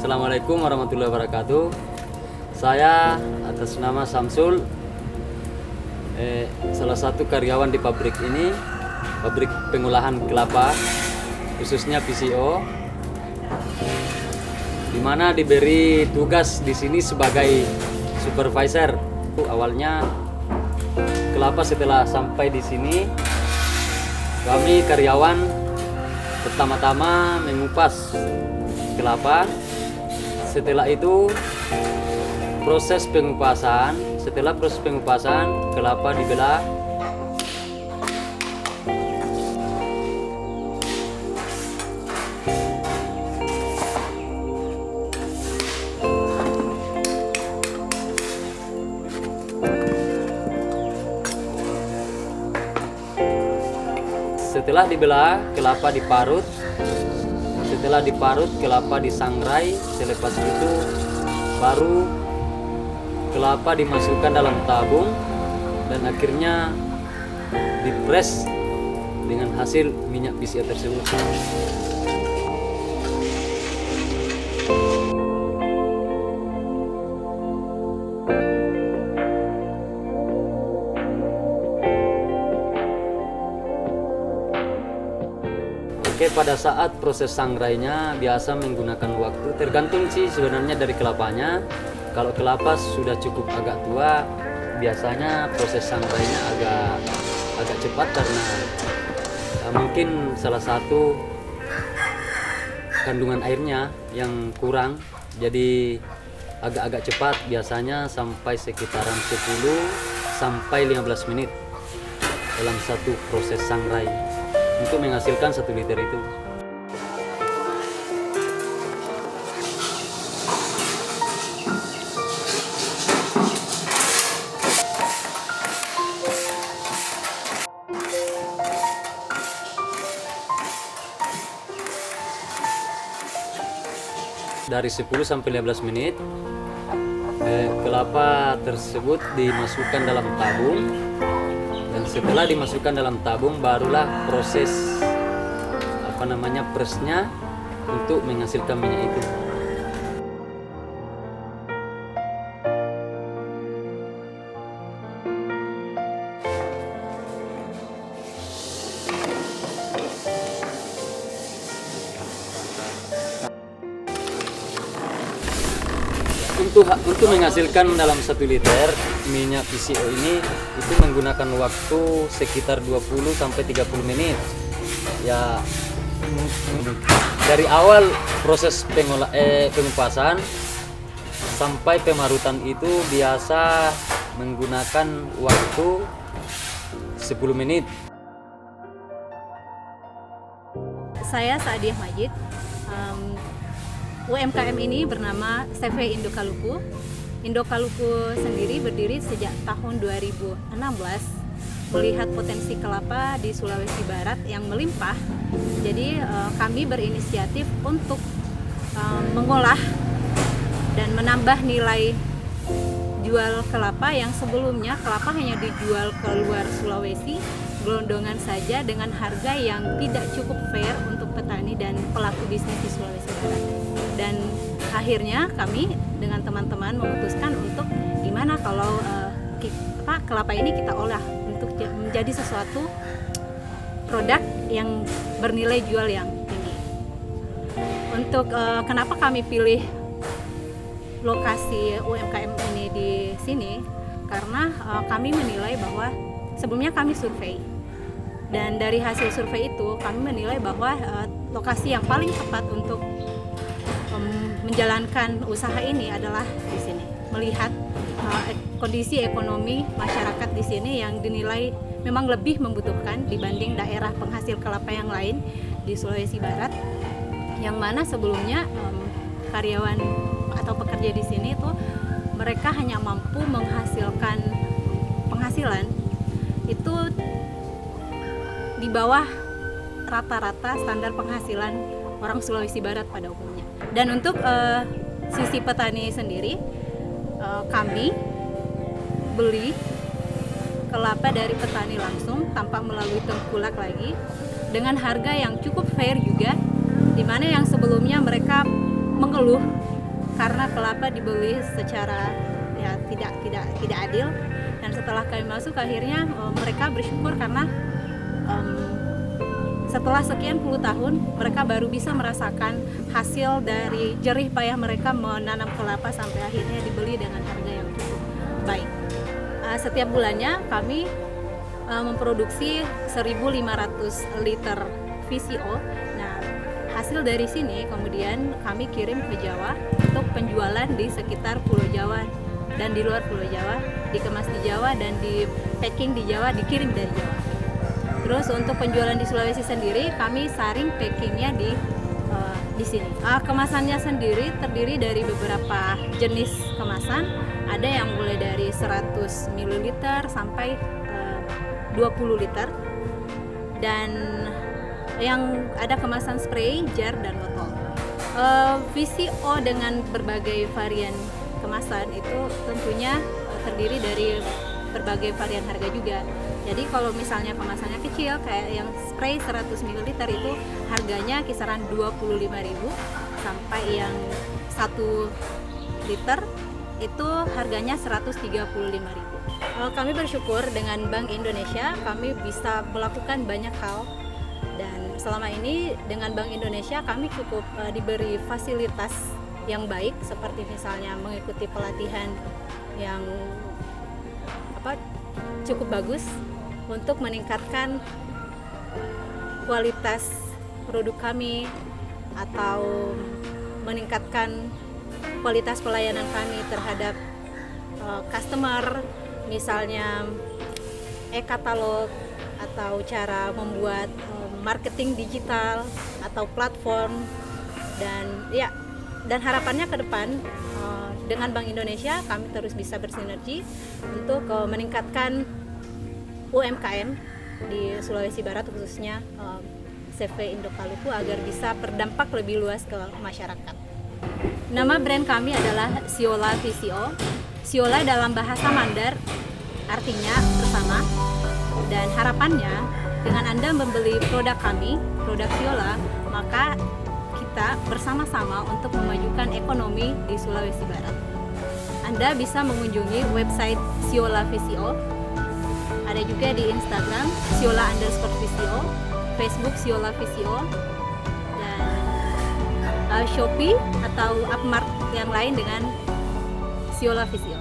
Assalamualaikum warahmatullahi wabarakatuh. Saya atas nama Samsul, salah satu karyawan di pabrik ini, pabrik pengolahan kelapa, khususnya PCO, di mana diberi tugas di sini sebagai supervisor. Awalnya kelapa setelah sampai di sini, kami karyawan pertama-tama mengupas kelapa. Setelah itu proses pengupasan. Setelah proses pengupasan, kelapa dibelah. Setelah dibelah, kelapa diparut. Setelah diparut, kelapa disangrai. Selepas itu baru kelapa dimasukkan dalam tabung dan akhirnya dipres dengan hasil minyak PCO tersebut. Oke, pada saat proses sangrainya biasa menggunakan waktu, tergantung sih sebenarnya dari kelapanya. Kalau kelapa sudah cukup agak tua, biasanya proses sangrainya agak cepat karena mungkin salah satu kandungan airnya yang kurang, jadi agak-agak cepat, biasanya sampai sekitaran 10 sampai 15 menit dalam satu proses sangrai untuk menghasilkan 1 liter itu. Dari 10 sampai 15 menit kelapa tersebut dimasukkan dalam tabung, dan setelah dimasukkan dalam tabung barulah proses presnya untuk menghasilkan minyak itu. Untuk menghasilkan dalam 1 liter minyak PCO ini itu menggunakan waktu sekitar 20 sampai 30 menit. Ya, dari awal proses pengupasan sampai pemarutan itu biasa menggunakan waktu 10 menit. Saya Saadiah Majid. UMKM ini bernama CV Indokaluku. Indokaluku sendiri berdiri sejak tahun 2016, melihat potensi kelapa di Sulawesi Barat yang melimpah. Jadi kami berinisiatif untuk mengolah dan menambah nilai jual kelapa yang sebelumnya kelapa hanya dijual ke luar Sulawesi gelondongan saja dengan harga yang tidak cukup fair untuk petani dan pelaku bisnis di Sulawesi Barat. Dan akhirnya kami dengan teman-teman memutuskan untuk gimana kalau kelapa ini kita olah untuk menjadi sesuatu produk yang bernilai jual yang tinggi. Untuk kenapa kami pilih lokasi UMKM ini di sini, karena kami menilai bahwa sebelumnya kami survei, dan dari hasil survei itu kami menilai bahwa lokasi yang paling tepat untuk menjalankan usaha ini adalah di sini. Melihat kondisi ekonomi masyarakat di sini yang dinilai memang lebih membutuhkan dibanding daerah penghasil kelapa yang lain di Sulawesi Barat, yang mana sebelumnya karyawan atau pekerja di sini itu mereka hanya mampu menghasilkan penghasilan itu di bawah rata-rata standar penghasilan orang Sulawesi Barat pada umumnya. Dan untuk sisi petani sendiri, kami beli kelapa dari petani langsung tanpa melalui tengkulak lagi dengan harga yang cukup fair juga, di mana yang sebelumnya mereka mengeluh karena kelapa dibeli secara ya tidak adil. Dan setelah kami masuk akhirnya mereka bersyukur karena setelah sekian puluh tahun mereka baru bisa merasakan hasil dari jerih payah mereka menanam kelapa sampai akhirnya dibeli dengan harga yang cukup baik. Setiap bulannya kami memproduksi 1.500 liter VCO. Nah, hasil dari sini kemudian kami kirim ke Jawa untuk penjualan di sekitar Pulau Jawa dan di luar Pulau Jawa, dikemas di Jawa dan di packing di Jawa, dikirim dari Jawa. Terus untuk penjualan di Sulawesi sendiri kami saring packingnya di sini. Kemasannya sendiri terdiri dari beberapa jenis kemasan. Ada yang mulai dari 100 ml sampai 20 liter. Dan yang ada kemasan spray, jar, dan botol. VCO dengan berbagai varian kemasan itu tentunya terdiri dari berbagai varian harga juga. Jadi kalau misalnya kemasannya kecil kayak yang spray 100 ml itu harganya kisaran 25.000 sampai yang 1 liter itu harganya 135.000. Kami bersyukur dengan Bank Indonesia kami bisa melakukan banyak hal, dan selama ini dengan Bank Indonesia kami cukup diberi fasilitas yang baik seperti misalnya mengikuti pelatihan yang cukup bagus untuk meningkatkan kualitas produk kami atau meningkatkan kualitas pelayanan kami terhadap customer, misalnya e-katalog atau cara membuat marketing digital atau platform, dan harapannya ke depan dengan Bank Indonesia kami terus bisa bersinergi untuk meningkatkan UMKM di Sulawesi Barat, khususnya CV Indokaluku, agar bisa berdampak lebih luas ke masyarakat. Nama brand kami adalah Siola VCO. Siola dalam bahasa Mandar artinya bersama, dan harapannya dengan Anda membeli produk kami, produk Siola, maka kita bersama-sama untuk memajukan ekonomi di Sulawesi Barat. Anda bisa mengunjungi website Siola VCO, ada juga di Instagram Siola_VCO, Facebook Siola VCO, dan Shopee atau Upmart yang lain dengan Siola VCO.